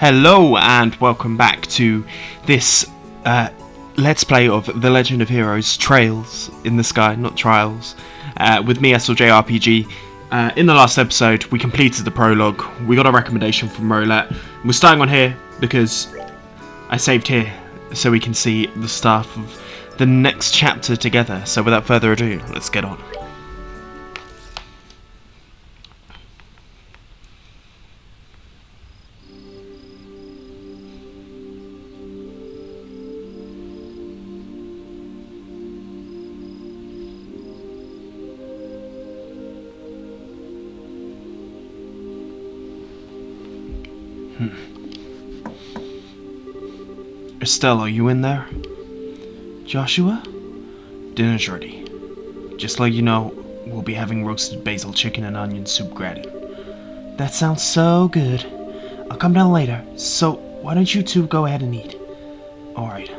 Hello and welcome back to this Let's Play of The Legend of Heroes Trails in the Sky, not Trials, with me, Estelle JRPG. In the last episode, we completed the prologue, we got a recommendation from Roulette. We're starting on here because I saved here so we can see the start of the next chapter together. So without further ado, let's get on. Estelle, are you in there? Joshua? Dinner's ready. Just so you know, we'll be having roasted basil chicken and onion soup gratin. That sounds so good. I'll come down later, so why don't you two go ahead and eat? Alright.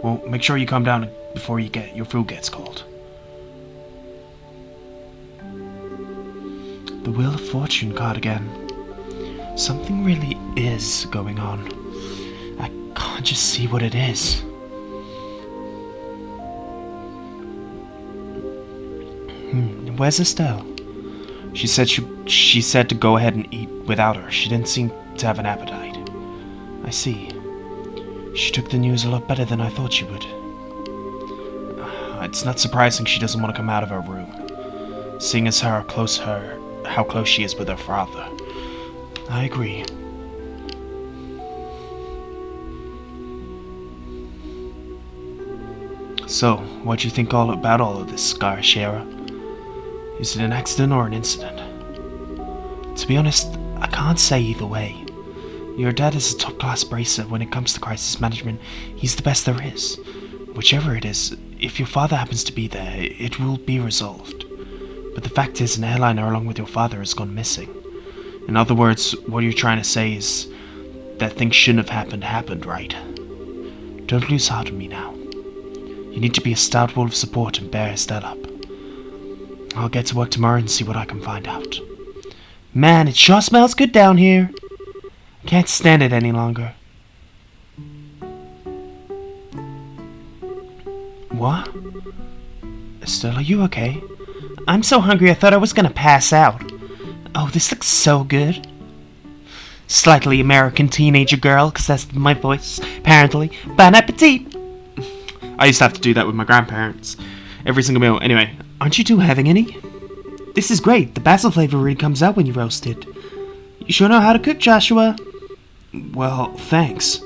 Well, make sure you come down before your food gets cold. The Wheel of Fortune card again. Something really is going on. I can't just see what it is. Where's Estelle? She said to go ahead and eat without her. She didn't seem to have an appetite. I see. She took the news a lot better than I thought she would. It's not surprising she doesn't want to come out of her room, seeing as how close she is with her father. I agree. So, what do you think about all of this, Shara? Is it an accident or an incident? To be honest, I can't say either way. Your dad is a top-class bracer when it comes to crisis management. He's the best there is. Whichever it is, if your father happens to be there, it will be resolved. But the fact is, an airliner along with your father has gone missing. In other words, what you're trying to say is that things shouldn't have happened, right? Don't lose heart on me now. You need to be a stout wall of support and bear Estelle up. I'll get to work tomorrow and see what I can find out. Man, it sure smells good down here. I can't stand it any longer. What? Estelle, are you okay? I'm so hungry I thought I was gonna pass out. Oh, this looks so good. Slightly American teenager girl, because that's my voice, apparently. Bon appetit! I used to have to do that with my grandparents. Every single meal. Anyway, aren't you two having any? This is great. The basil flavor really comes out when you roast it. You sure know how to cook, Joshua. Well, thanks.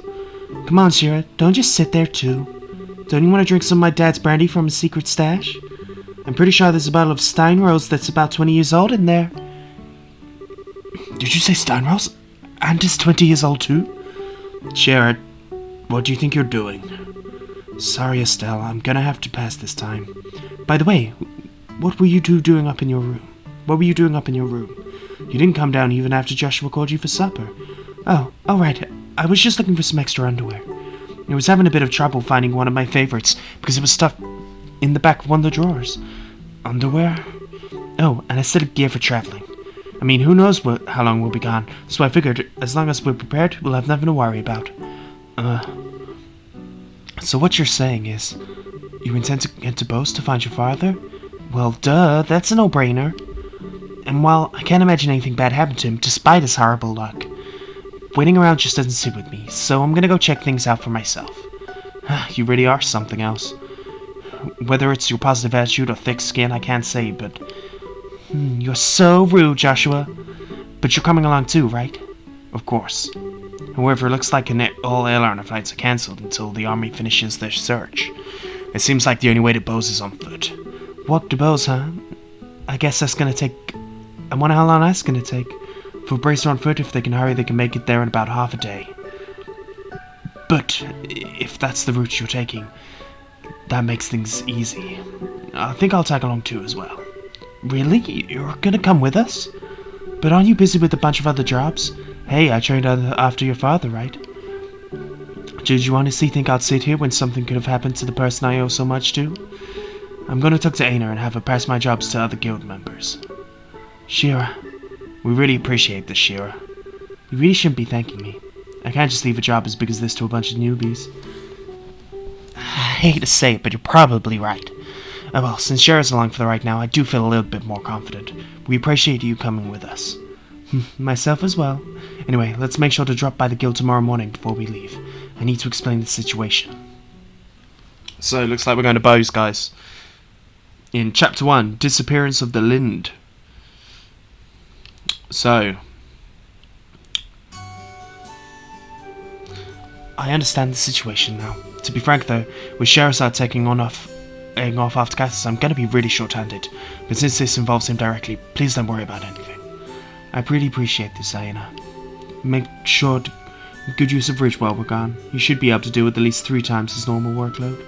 Come on, Shira. Don't just sit there, too. Don't you want to drink some of my dad's brandy from his secret stash? I'm pretty sure there's a bottle of Steinrose that's about 20 years old in there. Did you say Steinrose? And is 20 years old too? Jared, what do you think you're doing? Sorry, Estelle, I'm gonna have to pass this time. By the way, what were you two doing up in your room? What were you doing up in your room? You didn't come down even after Joshua called you for supper. Oh, alright, I was just looking for some extra underwear. I was having a bit of trouble finding one of my favorites because it was stuffed in the back of one of the drawers. Underwear? Oh, and a set of gear for traveling. I mean, who knows how long we'll be gone, so I figured, as long as we're prepared, we'll have nothing to worry about. So what you're saying is, you intend to get to Bose to find your father? Well, duh, that's a no-brainer. And while I can't imagine anything bad happened to him, despite his horrible luck, waiting around just doesn't sit with me, so I'm gonna go check things out for myself. You really are something else. Whether it's your positive attitude or thick skin, I can't say, but... You're so rude, Joshua. But you're coming along too, right? Of course. However, it looks like all airliner flights are cancelled until the army finishes their search. It seems like the only way to Bose is on foot. Walk to Bose, huh? I guess that's gonna take... I wonder how long that's gonna take. For a bracer on foot, if they can hurry, they can make it there in about half a day. But if that's the route you're taking, that makes things easy. I think I'll tag along too as well. Really? You're gonna come with us? But aren't you busy with a bunch of other jobs? Hey, I trained after your father, right? Did you honestly think I'd sit here when something could have happened to the person I owe so much to? I'm gonna talk to Aina and have her pass my jobs to other guild members. Shira, we really appreciate this, Shira. You really shouldn't be thanking me. I can't just leave a job as big as this to a bunch of newbies. I hate to say it, but you're probably right. Oh well, since Shara's along for the ride now, I do feel a little bit more confident. We appreciate you coming with us. Myself as well. Anyway, let's make sure to drop by the guild tomorrow morning before we leave. I need to explain the situation. So, looks like we're going to Bose, guys. In Chapter 1, Disappearance of the Lind. So, I understand the situation now. To be frank though, with Sherazad taking off after Cassius, I'm going to be really short-handed. But since this involves him directly, please don't worry about anything. I really appreciate this, Aina. Make sure to good use of Ridge while we're gone. You should be able to do it at least 3 times his normal workload.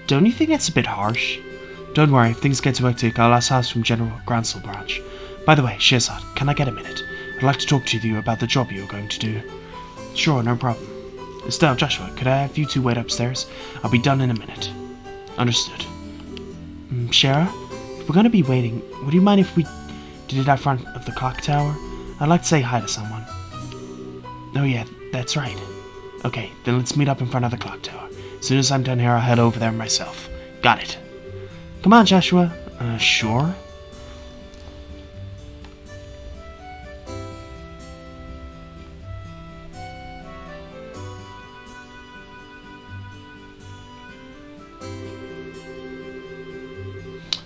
Don't you think that's a bit harsh? Don't worry, if things get too hectic, I'll ask help from General Gransel branch. By the way, Sherazad, can I get a minute? I'd like to talk to you about the job you're going to do. Sure, no problem. Estelle, Joshua, could I have you two wait upstairs? I'll be done in a minute. Understood. Shara, if we're going to be waiting, would you mind if we did it out front of the clock tower? I'd like to say hi to someone. Oh yeah, that's right. Okay, then let's meet up in front of the clock tower. As soon as I'm done here, I'll head over there myself. Got it. Come on, Joshua. Sure.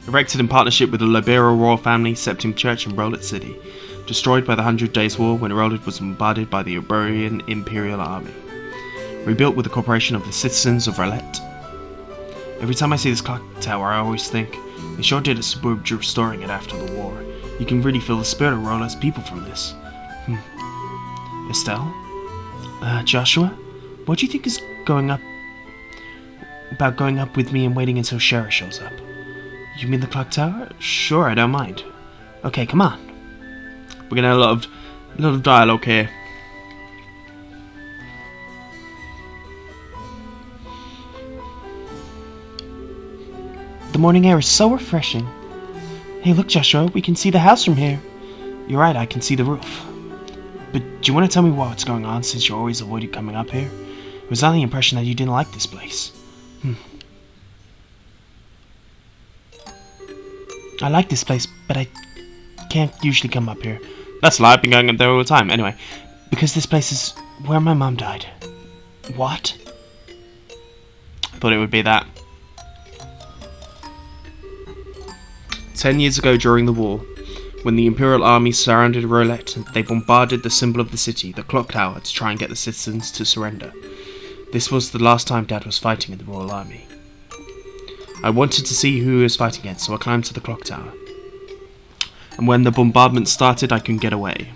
Erected in partnership with the Liberl royal family, Septim Church in Rolet City. Destroyed by the 100 Days War when Rolet was bombarded by the Iberian Imperial Army. Rebuilt with the cooperation of the citizens of Rolet. Every time I see this clock tower, I always think, they sure did a superb job restoring it after the war. You can really feel the spirit of Rolet's people from this. Estelle? Joshua? What do you think is going up with me and waiting until Shara shows up? You mean the clock tower? Sure, I don't mind. Okay, come on. We're gonna have a lot of dialogue here. The morning air is so refreshing. Hey, look, Joshua, we can see the house from here. You're right, I can see the roof. But do you want to tell me what's going on since you always avoided coming up here? It was on the impression that you didn't like this place. I like this place, but I can't usually come up here. That's a lie, I've been going up there all the time. Anyway, because this place is where my mom died. What? I thought it would be that. 10 years ago during the war, when the Imperial Army surrounded Rolet, they bombarded the symbol of the city, the clock tower, to try and get the citizens to surrender. This was the last time Dad was fighting in the Royal Army. I wanted to see who he was fighting against, so I climbed to the clock tower. And when the bombardment started, I couldn't get away.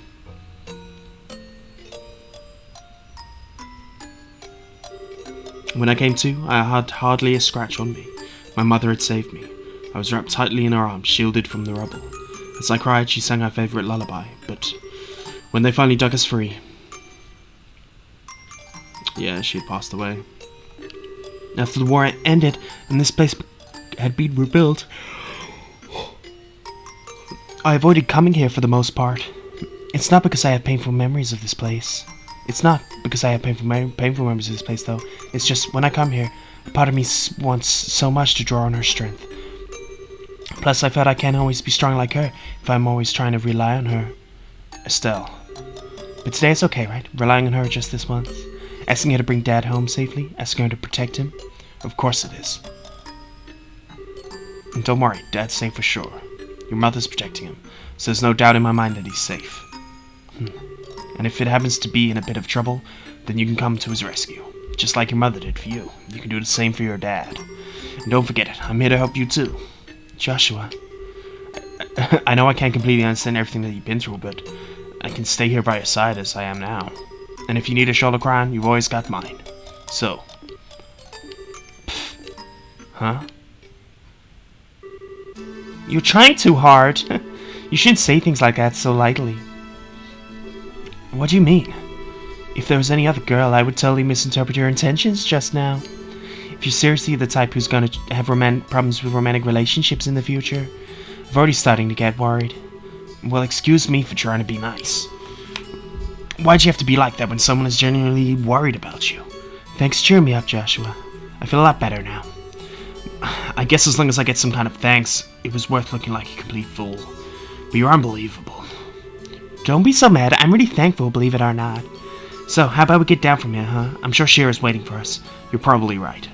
When I came to, I had hardly a scratch on me. My mother had saved me. I was wrapped tightly in her arms, shielded from the rubble. As I cried, she sang her favourite lullaby, but when they finally dug us free... yeah, she had passed away. After the war ended, and this place had been rebuilt, I avoided coming here for the most part. It's not because I have painful memories of this place. It's not because I have painful memories of this place, though. It's just, when I come here, a part of me wants so much to draw on her strength. Plus, I felt I can't always be strong like her if I'm always trying to rely on her. Estelle. But today it's okay, right? Relying on her just this once. Asking her to bring Dad home safely. Asking her to protect him. Of course it is. And don't worry, Dad's safe for sure. Your mother's protecting him, so there's no doubt in my mind that he's safe. And if it happens to be in a bit of trouble, then you can come to his rescue. Just like your mother did for you. You can do the same for your dad. And don't forget it, I'm here to help you too. Joshua. I know I can't completely understand everything that you've been through, but I can stay here by your side as I am now. And if you need a shoulder cry on, you've always got mine. So. Pfft. Huh? You're trying too hard. You shouldn't say things like that so lightly. What do you mean? If there was any other girl, I would totally misinterpret your intentions just now. If you're seriously the type who's gonna have problems with romantic relationships in the future, I'm already starting to get worried. Well, excuse me for trying to be nice. Why'd you have to be like that when someone is genuinely worried about you? Thanks for cheering me up, Joshua. I feel a lot better now. I guess as long as I get some kind of thanks, it was worth looking like a complete fool. But you're unbelievable. Don't be so mad. I'm really thankful, believe it or not. So, how about we get down from here, huh? I'm sure Shira's waiting for us. You're probably right.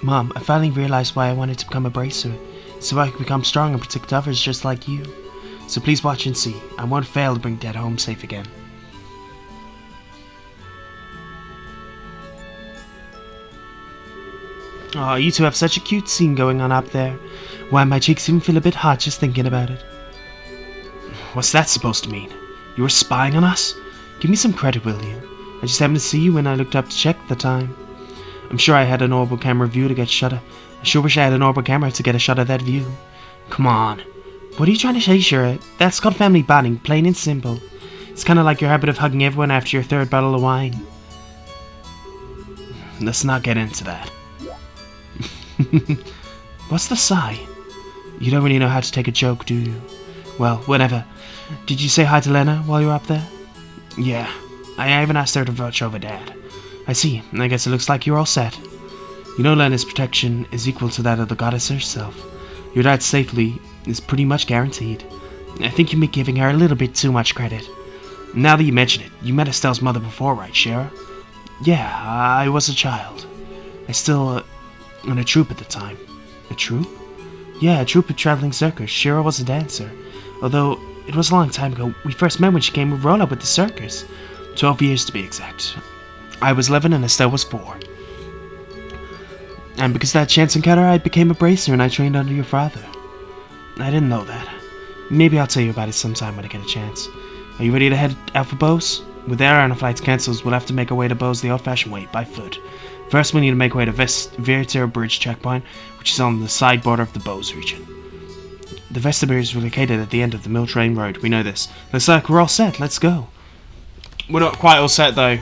Mom, I finally realized why I wanted to become a bracer. So I could become strong and protect others just like you. So please watch and see. I won't fail to bring Dad home safe again. Oh, you two have such a cute scene going on up there. Why, my cheeks even feel a bit hot just thinking about it. What's that supposed to mean? You were spying on us? Give me some credit, will you? I just happened to see you when I looked up to check the time. I'm sure I had an Orbal camera view to get shot of. I sure wish I had an Orbal camera to get a shot of that view. Come on. What are you trying to say, Shira? That's called family bonding, plain and simple. It's kind of like your habit of hugging everyone after your third bottle of wine. Let's not get into that. What's the sigh? You don't really know how to take a joke, do you? Well, whatever. Did you say hi to Lena while you were up there? Yeah. I even asked her to watch over Dad. I see. I guess it looks like you're all set. You know Lena's protection is equal to that of the goddess herself. Your dad's safety is pretty much guaranteed. I think you may be giving her a little bit too much credit. Now that you mention it, you met Estelle's mother before, right, Shira? Yeah, I was a child. I still in a troupe at the time. A troupe? Yeah, a troupe of traveling circus. Shira was a dancer. Although, it was a long time ago. We first met when she came to roll up with the circus. 12 years to be exact. I was 11 and Estelle was 4. And because of that chance encounter, I became a bracer and I trained under your father. I didn't know that. Maybe I'll tell you about it sometime when I get a chance. Are you ready to head out for Bose? With the airline flights cancelled, we'll have to make our way to Bose the old-fashioned way, by foot. First, we need to make our way to Vertier Bridge checkpoint, which is on the side border of the Bose region. The vestibule is located at the end of the Mill Train Road. We know this. Looks like we're all set. Let's go. We're not quite all set, though.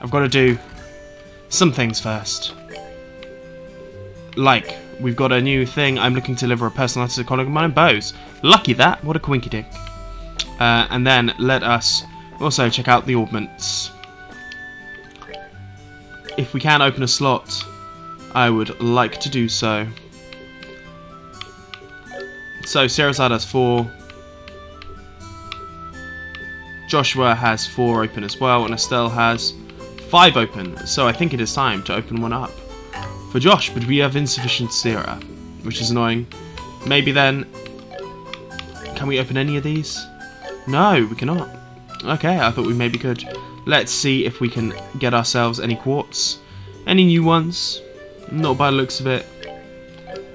I've got to do some things first. Like, we've got a new thing. I'm looking to deliver a personalized to a colleague of mine, Bose. Lucky that. What a quinky dick. And then let us also check out the augments. If we can open a slot, I would like to do so. So, Sarasad has 4. Joshua has 4 open as well, and Estelle has 5 open. So I think it is time to open one up for Josh, but we have insufficient Sierra, which is annoying. Maybe then, can we open any of these? No, we cannot. Okay, I thought we maybe could. Let's see if we can get ourselves any quartz. Any new ones? Not by the looks of it.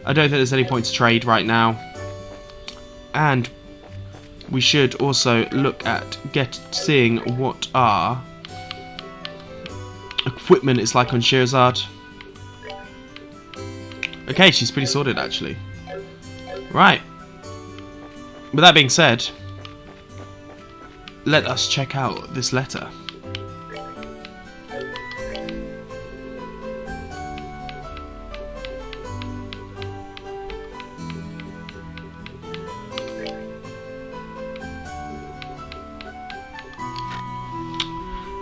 I don't think there's any point to trade right now. And we should also look at seeing what our equipment is like on Sherazad. Okay, she's pretty sorted actually. Right. With that being said, let us check out this letter.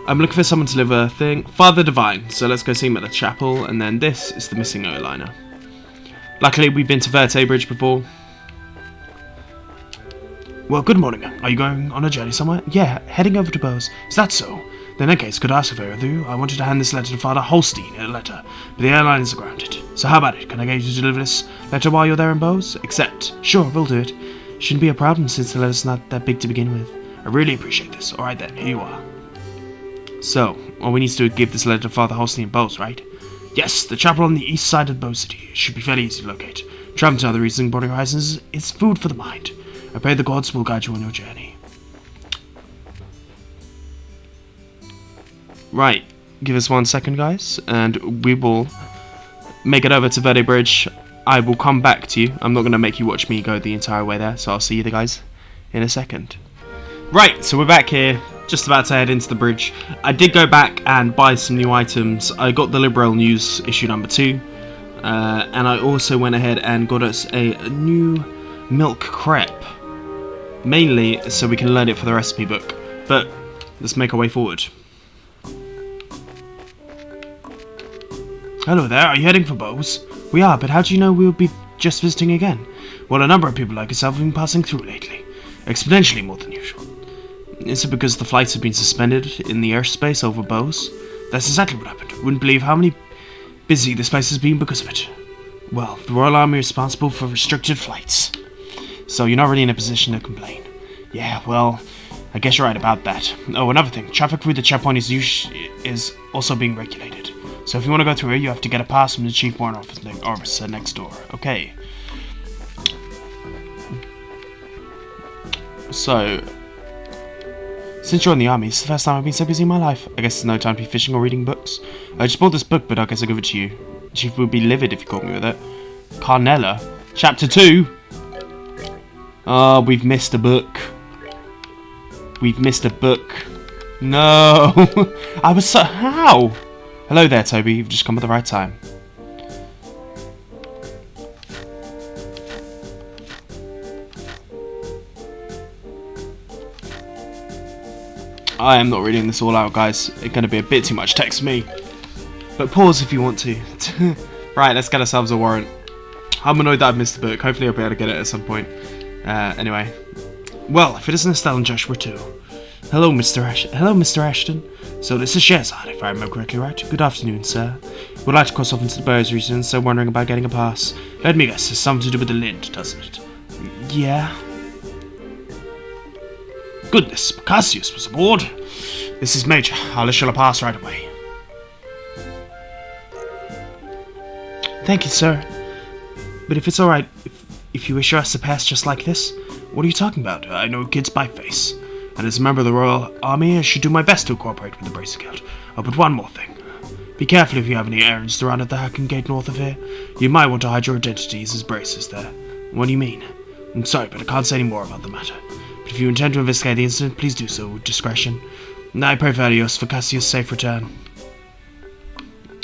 I'm looking for someone to deliver a thing. Father Divine. So let's go see him at the chapel. And then this is the missing O-liner. Luckily, we've been to Verte Bridge before. Well, good morning. Are you going on a journey somewhere? Yeah, heading over to Bose. Is that so? Then in that case, could I ask a favour of you? I wanted to hand this letter to Father Holstein in a letter, but the airline is grounded. So how about it? Can I get you to deliver this letter while you're there in Bose? Accept. Sure, we'll do it. Shouldn't be a problem since the letter's not that big to begin with. I really appreciate this. Alright then, here you are. So, all we need to do is give this letter to Father Holstein in Bose, right? Yes, the chapel on the east side of Bose City. It should be fairly easy to locate. Traveling to other regions bordering horizons is food for the mind. I pray the gods will guide you on your journey. Right, give us 1 second, guys, and we will make it over to Verde Bridge. I will come back to you. I'm not going to make you watch me go the entire way there, so I'll see you guys in a second. Right, so we're back here. Just about to head into the bridge. I did go back and buy some new items. I got the Liberl News issue number 2. And I also went ahead and got us a new milk crepe. Mainly so we can learn it for the recipe book. But let's make our way forward. Hello there, are you heading for Bose? We are, but how do you know we'll be just visiting again? Well, a number of people like yourself have been passing through lately. Exponentially more than usual. Is it because the flights have been suspended in the airspace over Bose? That's exactly what happened. Wouldn't believe how busy this place has been because of it. Well, the Royal Army is responsible for restricted flights. So you're not really in a position to complain. Yeah, well, I guess you're right about that. Oh, another thing. Traffic through the checkpoint is also being regulated. So if you want to go through here, you have to get a pass from the Chief Warrant Officer next door. Okay. So, since you're in the army, it's the first time I've been so busy in my life. I guess there's no time to be fishing or reading books. I just bought this book, but I guess I'll give it to you. Chief would be livid if you caught me with it. Carnella? Chapter 2? Oh, we've missed a book. We've missed a book. No! I was so... How? Hello there, Toby. You've just come at the right time. I am not reading this all out, guys. It's going to be a bit too much text for me. But pause if you want to. Right, let's get ourselves a warrant. I'm annoyed that I've missed the book. Hopefully I'll be able to get it at some point. Anyway. Well, if it isn't Estelle and Joshua too. Hello, Mr. Ashton. So this is Shazad, if I remember correctly, right? Good afternoon, sir. Would like to cross off into the Bose region, so wondering about getting a pass. Let me guess, it's something to do with the Lind, doesn't it? Yeah. Goodness, Cassius was aboard. This is Major. I'll issue a pass right away. Thank you, sir. But if it's alright, if you issue us a pass just like this, what are you talking about? I know a kid's by face. And as a member of the Royal Army, I should do my best to cooperate with the Bracer Guild. Oh, but one more thing. Be careful if you have any errands to run at the Hacking Gate north of here. You might want to hide your identities as bracers there. What do you mean? I'm sorry, but I can't say any more about the matter. But if you intend to investigate the incident, please do so with discretion. I pray for Adios for Cassius' safe return.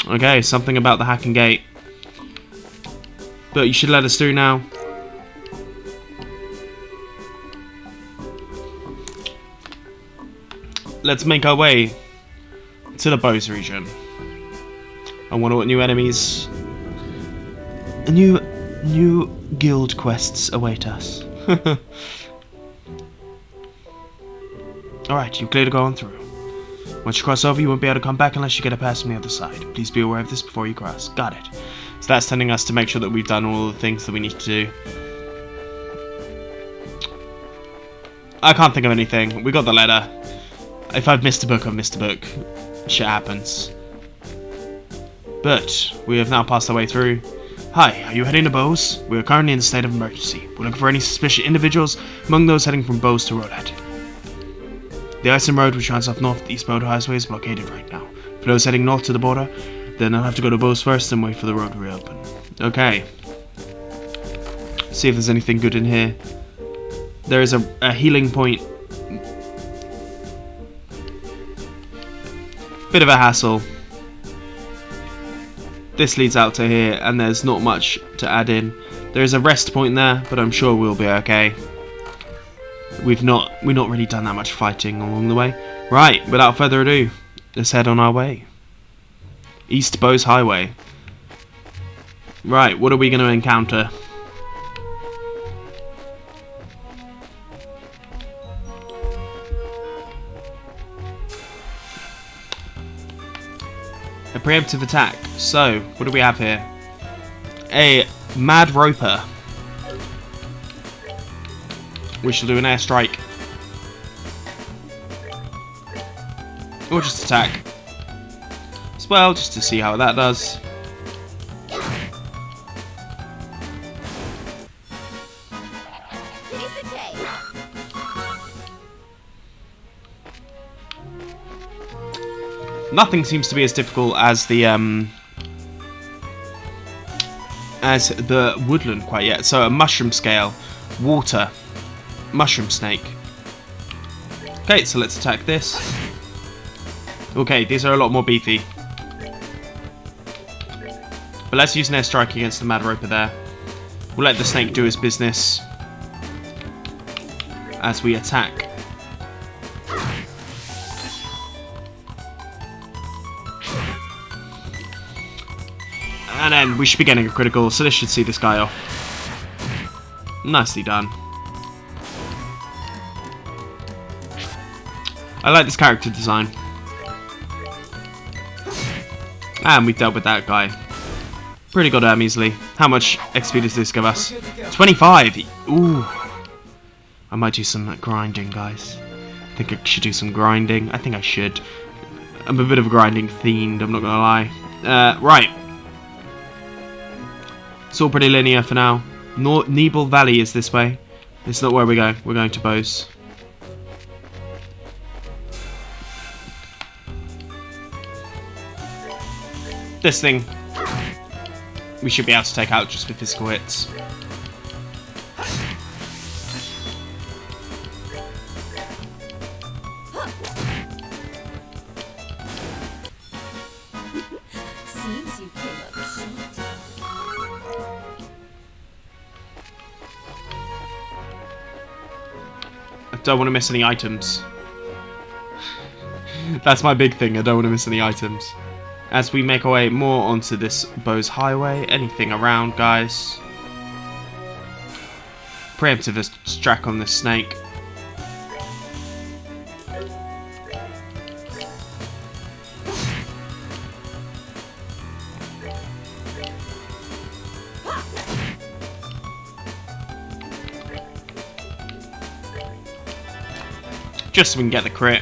Okay, something about the Hacking Gate. But you should let us through now. Let's make our way to the Bose region. I wonder what new enemies... New guild quests await us. Alright, you've cleared to go on through. Once you cross over, you won't be able to come back unless you get a pass from the other side. Please be aware of this before you cross. Got it. So that's telling us to make sure that we've done all the things that we need to do. I can't think of anything. We got the letter. If I've missed a book, I've missed a book. Shit happens. But we have now passed our way through. Hi, are you heading to Bose? We are currently in a state of emergency. We're looking for any suspicious individuals among those heading from Bose to Rodat. The Ison Road, which runs off north East Border Highway, is blockaded right now. For those heading north to the border, then I'll have to go to Bose first and wait for the road to reopen. Okay. See if there's anything good in here. There is a healing point. Bit of a hassle. This leads out to here, and there's not much to add in. There is a rest point there, but I'm sure we'll be okay. We've not really done that much fighting along the way. Right, without further ado, let's head on our way. East Bose Highway. Right, what are we going to encounter? A preemptive attack. So, what do we have here? A Mad Roper. We shall do an airstrike. Or just attack. As well, just to see how that does. Nothing seems to be as difficult as the woodland quite yet. So a mushroom scale, water, mushroom snake. Okay, so let's attack this. Okay, these are a lot more beefy. But but let's use an airstrike against the Mad Roper there. We'll let the snake do his business as we attack. And then we should be getting a critical, so this should see this guy off. Nicely done. I like this character design. And we've dealt with that guy. Pretty good easily. How much XP does this give us? 25! Ooh. I might do some grinding, guys. I think I should do some grinding. I think I should. I'm a bit of a grinding fiend, I'm not gonna lie. Right. It's all pretty linear for now. Nebel Valley is this way. It's not where we're going. We're going to Bose. This thing we should be able to take out just with physical hits. Seems you came up short. I don't want to miss any items. That's my big thing, I don't want to miss any items. As we make our way more onto this Bose Highway, anything around, guys. Preemptive strack on this snake. Just so we can get the crit.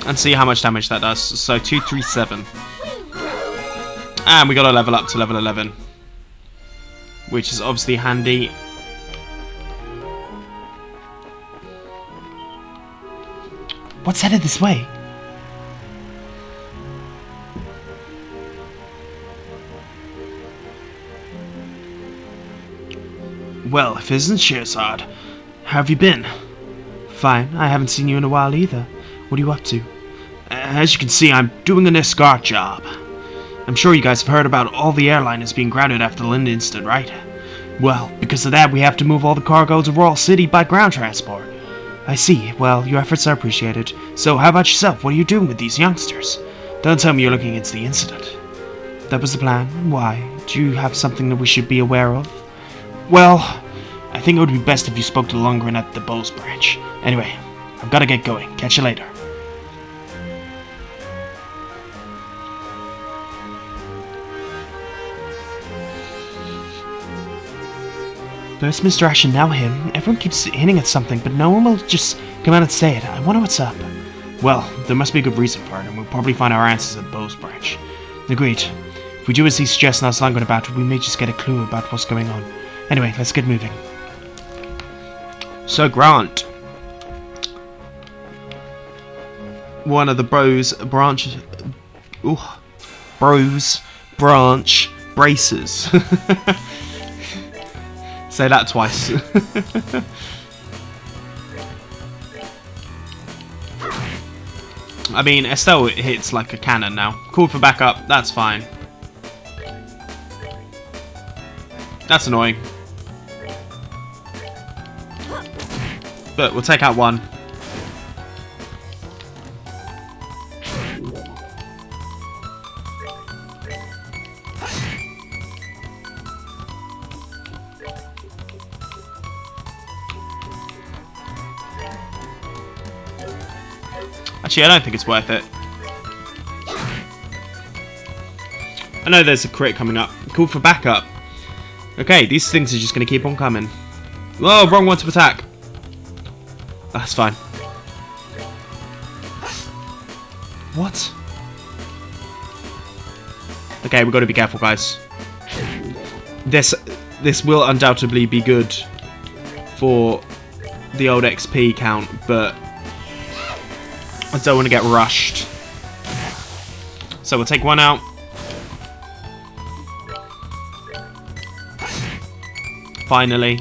And see how much damage that does. So 237. And we got to level up to level 11. Which is obviously handy. What's headed this way? Well, if it isn't Shearsard, How have you been? Fine, I haven't seen you in a while either. What are you up to? as you can see, I'm doing an escort job. I'm sure you guys have heard about all the airliners being grounded after the Lind incident, right? Well, because of that, we have to move all the cargo to Royal City by ground transport. I see. Well, your efforts are appreciated. So, how about yourself? What are you doing with these youngsters? Don't tell me you're looking into the incident. That was the plan. Why? Do you have something that we should be aware of? Well, I think it would be best if you spoke to Lundgren at the Bose branch. Anyway, I've got to get going. Catch you later. First Mr. Ash and now him. Everyone keeps hinting at something, but no one will just come out and say it. I wonder what's up. Well, there must be a good reason for it, and we'll probably find our answers at Bose branch. Agreed. If we do as he's suggesting us Lundgren about it, we may just get a clue about what's going on. Anyway, let's get moving. So Grant, one of the Bros branch braces. Say that twice. I mean, Estelle hits like a cannon now. Called for backup, that's fine. That's annoying. But we'll take out one. Actually, I don't think it's worth it. I know there's a crit coming up. Call for backup. Okay, these things are just going to keep on coming. Oh, wrong one to attack. That's fine. What? Okay, we've got to be careful, guys. This will undoubtedly be good for the old XP count, but I don't want to get rushed. So we'll take one out. Finally.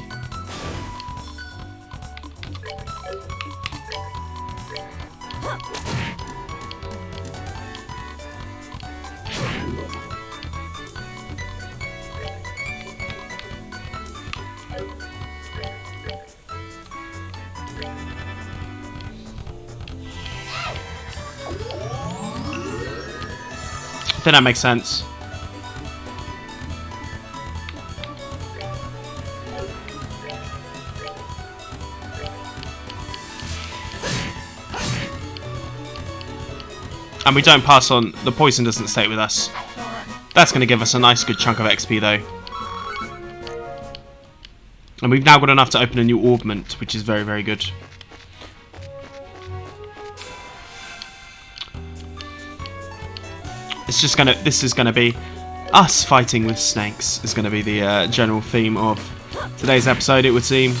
think that makes sense. And we don't pass on, the poison doesn't stay with us. That's going to give us a nice good chunk of XP though. And we've now got enough to open a new augment, which is very, very good. It's just gonna, this is gonna be us fighting with snakes, is gonna be the general theme of today's episode, it would seem.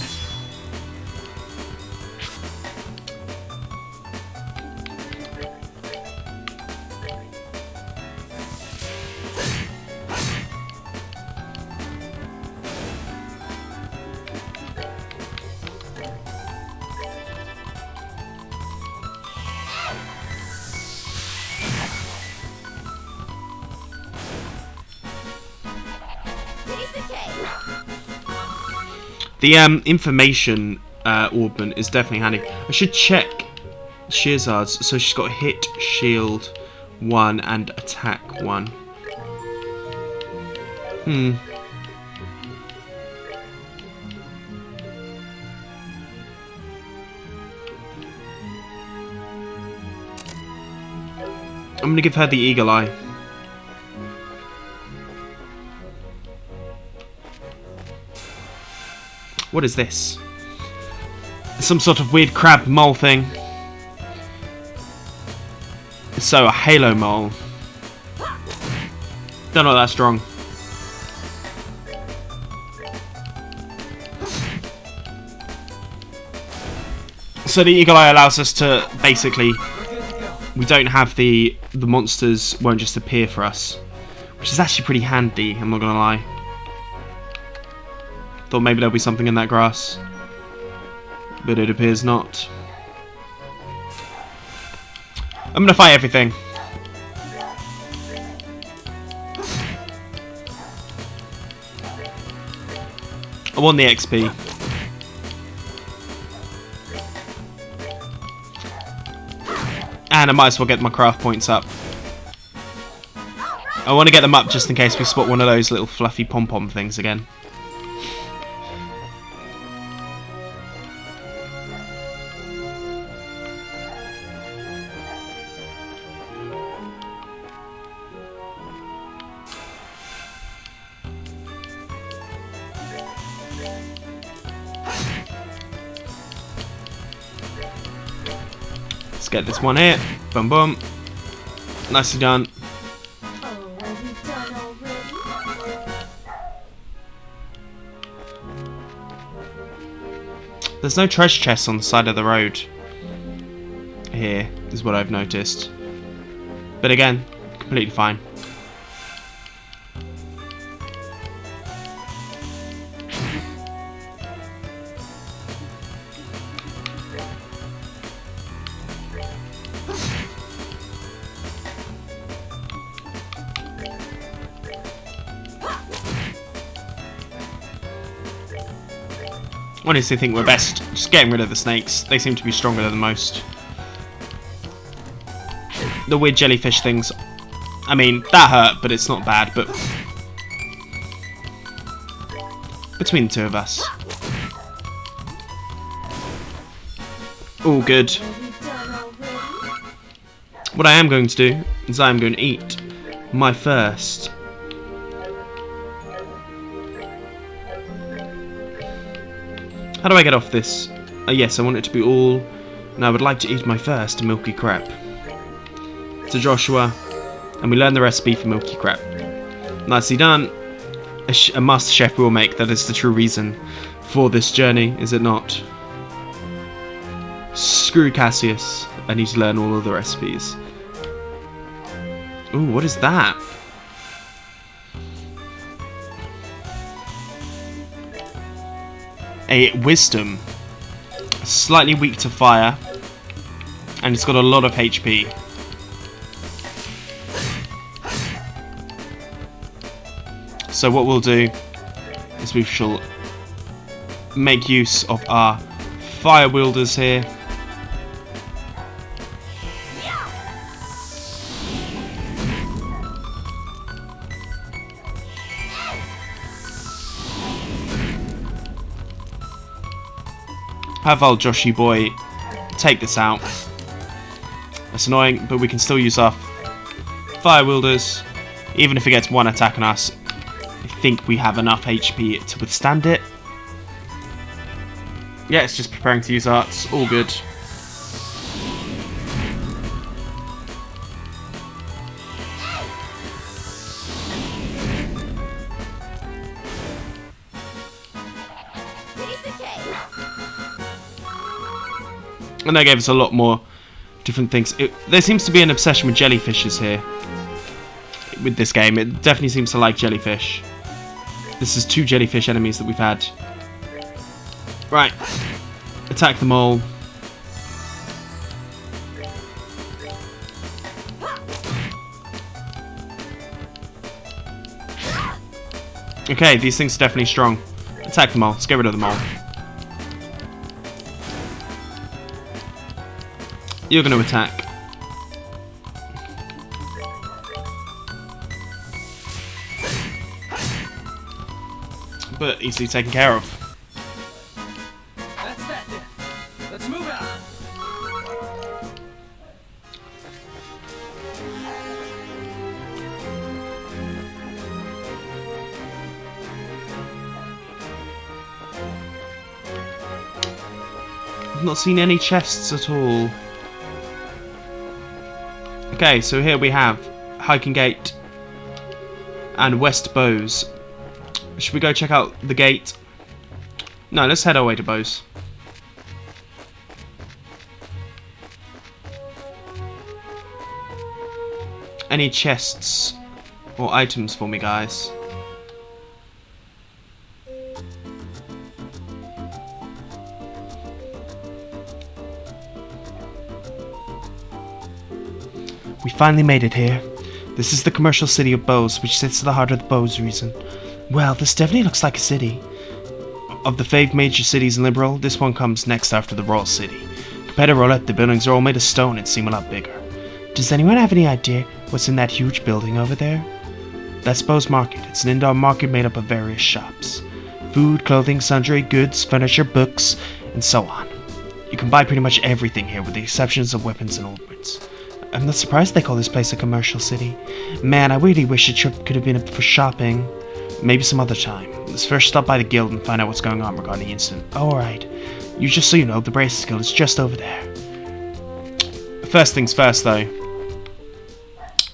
The information augment is definitely handy. I should check Shearzad's. So she's got hit, shield 1 and attack 1. I'm gonna give her the eagle eye. What is this? Some sort of weird crab mole thing. So, a halo mole. Don't know that strong. So the eagle eye allows us to basically, we don't have the monsters won't just appear for us, which is actually pretty handy, I'm not gonna lie. Thought maybe there'll be something in that grass, but it appears not. I'm gonna fight everything. I want the XP. And I might as well get my craft points up. I want to get them up just in case we spot one of those little fluffy pom-pom things again. Let's get this one here. Boom, boom. Nicely done. Oh, are we done already? There's no treasure chests on the side of the road. Here is what I've noticed. But again, completely fine. Honestly, I think we're best just getting rid of the snakes. They seem to be stronger than most. The weird jellyfish things, I mean, that hurt, but it's not bad. But between the two of us, all good. What I am going to do is I am going to eat my first. How do I get off this? Yes, I want it to be all, and I would like to eat my first milky crab. To Joshua, and we learn the recipe for milky crab. Nicely done. A master chef will make. That is the true reason for this journey, is it not? Screw Cassius. I need to learn all of the recipes. Ooh, what is that? A wisdom, slightly weak to fire, and it's got a lot of HP. So what we'll do is we shall make use of our fire wielders here. Have old Joshy boy take this out. That's annoying, but we can still use our fire wielders. Even if it gets one attack on us, I think we have enough HP to withstand it. Yeah, it's just preparing to use arts. All good. And that gave us a lot more different things. There seems to be an obsession with jellyfishes here. With this game, it definitely seems to like jellyfish. This is 2 jellyfish enemies that we've had. Right. Attack them all. Okay, these things are definitely strong. Attack them all. Let's get rid of them all. You're going to attack. But easily taken care of. That's that then. Let's move out. I've not seen any chests at all. Okay, so here we have Hiking Gate and West Bows. Should we go check out the gate? No, let's head our way to Bows. Any chests or items for me, guys? We finally made it here. This is the commercial city of Bows, which sits at the heart of the Bows region. Well, this definitely looks like a city. Of the 5 major cities in Liberl, this one comes next after the Royal City. Compared to Roulette, the buildings are all made of stone and seem a lot bigger. Does anyone have any idea what's in that huge building over there? That's Bows Market. It's an indoor market made up of various shops. Food, clothing, sundry, goods, furniture, books, and so on. You can buy pretty much everything here with the exceptions of weapons and ornaments. I'm not surprised they call this place a commercial city. Man, I really wish a trip could have been for shopping. Maybe some other time. Let's first stop by the guild and find out what's going on regarding the incident. Oh, alright. Just so you know, the Braces Guild is just over there. First things first, though.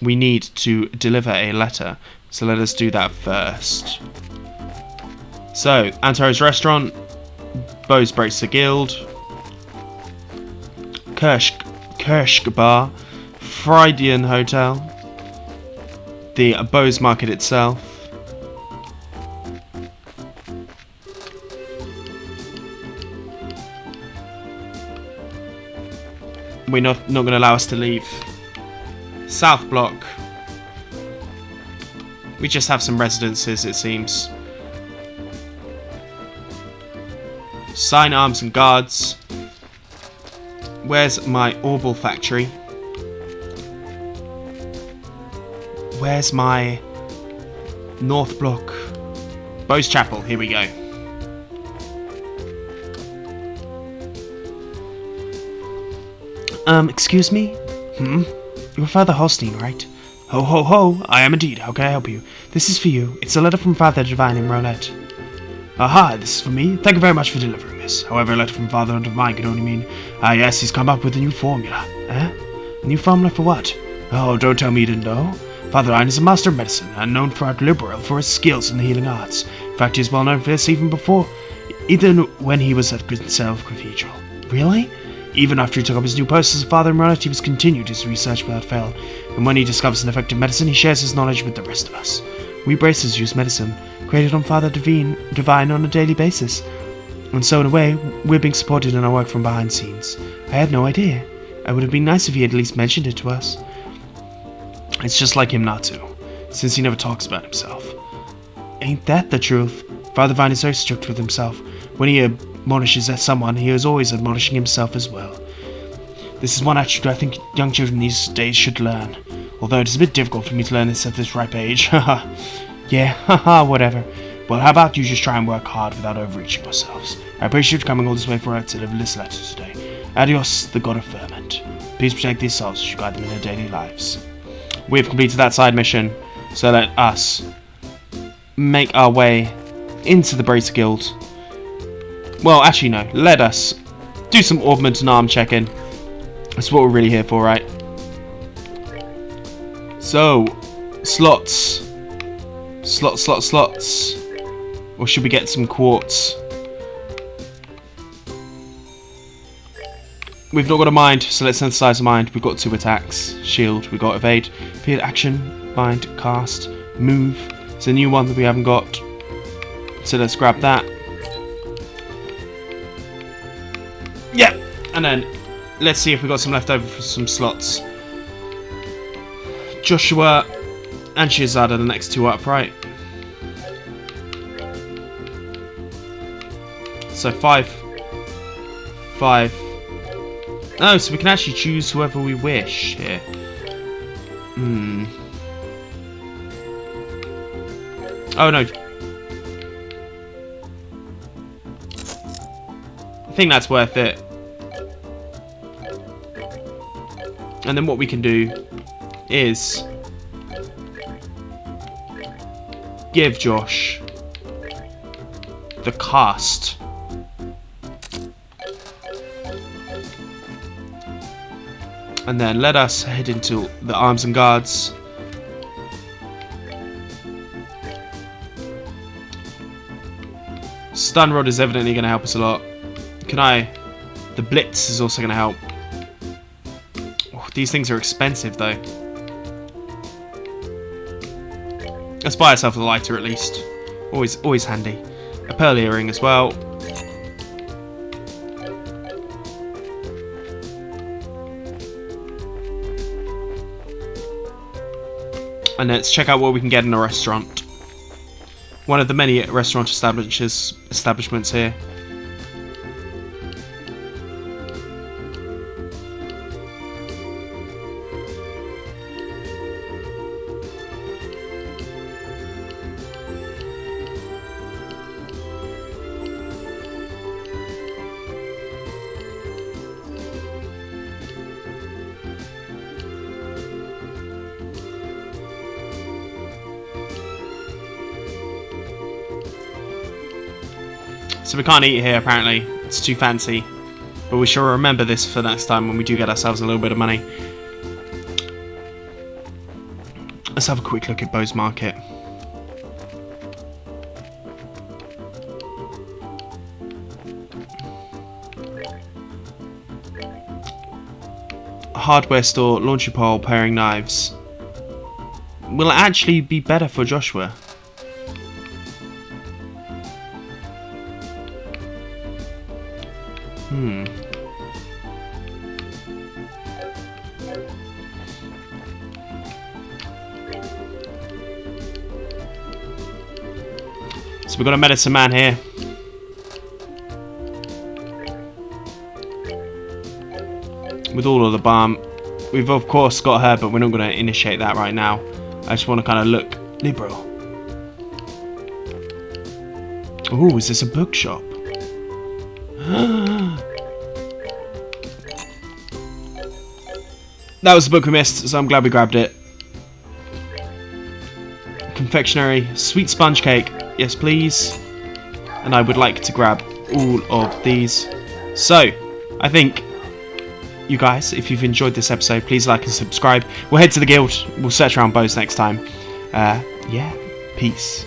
We need to deliver a letter. So let us do that first. So, Antaro's Restaurant, Bows Bracer Guild, Kirsch Bar, Freudian Hotel, the Bows Market itself, we're not going to allow us to leave. South Block. We just have some residences, it seems. Sign Arms and Guards. Where's my Orbal factory? Where's my North Block? Bows Chapel, here we go. Excuse me? You're Father Holstein, right? Ho ho ho, I am indeed. How can I help you? This is for you. It's a letter from Father Divine in Roulette. Aha, this is for me. Thank you very much for delivering this. However, a letter from Father Divine could only mean, yes, he's come up with a new formula. Eh? A new formula for what? Oh, don't tell me you didn't know. Father Divine is a master of medicine, and known throughout Liberl for his skills in the healing arts. In fact, he is well known for this even when he was at Grinself Cathedral. Really? Even after he took up his new post as a father in Roulette, he has continued his research without fail, and when he discovers an effective medicine, he shares his knowledge with the rest of us. We Bracers use medicine, created on Father Divine on a daily basis, and so in a way, we're being supported in our work from behind scenes. I had no idea. It would have been nice if he had at least mentioned it to us. It's just like him not to, since he never talks about himself. Ain't that the truth? Father Divine is very strict with himself. When he admonishes at someone, he is always admonishing himself as well. This is one attribute I think young children these days should learn. Although it is a bit difficult for me to learn this at this ripe age. Haha. Yeah, haha, whatever. Well, how about you just try and work hard without overreaching yourselves? I appreciate you coming all this way for us to deliver this letter today. Adios, the god of ferment. Please protect these souls as you guide them in their daily lives. We've completed that side mission, so let us make our way into the Bracer Guild. Well, actually no, let us do some Augment and Arm checking. That's what we're really here for, right? So, slots. Slots. Or should we get some quartz? We've not got a mind, so let's synthesize a mind. We've got 2 attacks. Shield, we've got evade, field action, bind, cast, move. It's a new one that we haven't got. So let's grab that. Yeah! And then let's see if we've got some left over for some slots. Joshua and Shizad are the next 2 up, right? So 5. Oh, so we can actually choose whoever we wish here. Oh no. I think that's worth it. And then what we can do is give Josh the cast. And then let us head into the arms and guards. Stun Rod is evidently going to help us a lot. The Blitz is also going to help. Oh, these things are expensive though. Let's buy ourselves a lighter at least. Always handy. A pearl earring as well. And let's check out what we can get in a restaurant. One of the many restaurant establishments here. So we can't eat here apparently, it's too fancy. But we shall remember this for next time when we do get ourselves a little bit of money. Let's have a quick look at Bo's Market. A hardware store, laundry pole, paring knives. Will it actually be better for Joshua? So we've got a medicine man here. With all of the balm. We've of course got her, but we're not going to initiate that right now. I just want to kind of look. Liberl. Oh, is this a bookshop? That was the book we missed, so I'm glad we grabbed it. Confectionery, sweet sponge cake, yes please. And I would like to grab all of these. So, I think, you guys, if you've enjoyed this episode, please like and subscribe. We'll head to the guild, we'll search around bows next time. Yeah, peace.